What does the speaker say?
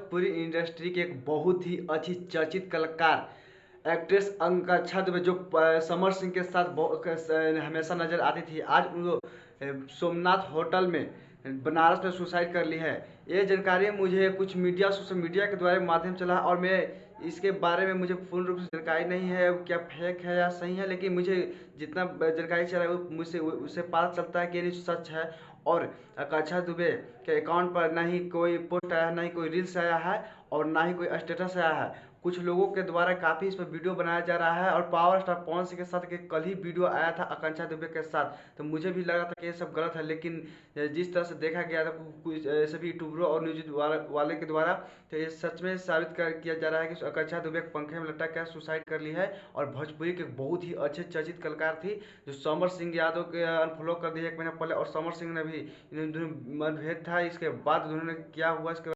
Bhojpuri industry की एक बहुत ही अच्छी चर्चित कलाकार एक्ट्रेस आकांक्षा दुबे जो समर सिंह के साथ हमेशा नजर आती थी, आज उनको सोमनाथ होटल में बनारस में सुसाइड कर ली है। ये जानकारी मुझे कुछ सोशल मीडिया के द्वारा माध्यम चला और मैं इसके बारे में मुझे पूर्ण रूप से जानकारी नहीं है क्या फेक है या सही है, लेकिन मुझे जितना जानकारी चला है वो मुझसे उससे पता चलता है कि ये सच है। और आकांक्षा दुबे के अकाउंट पर ना ही कोई पोस्ट आया है, ना ही कोई रील्स आया है और ना ही कोई स्टेटस आया है। कुछ लोगों के द्वारा काफ़ी इस पर वीडियो बनाया जा रहा है और पावर स्टार पवन सिंह के साथ के कल ही वीडियो आया था आकांक्षा दुबे के साथ, तो मुझे भी लगा था कि ये सब गलत है। लेकिन जिस तरह से देखा गया था कुछ सभी यूट्यूबरों और न्यूज वाले के द्वारा, तो ये सच में साबित किया जा रहा है कि आकांक्षा दुबे पंखे में लटक कर सुसाइड कर ली है। और भोजपुरी के बहुत ही अच्छे चर्चित कलाकार थी जो समर सिंह यादव के अनफॉलो कर दिया 1 महीना पहले, और समर सिंह ने भी इन दोनों मतभेद था, इसके बाद उन्होंने क्या हुआ इसके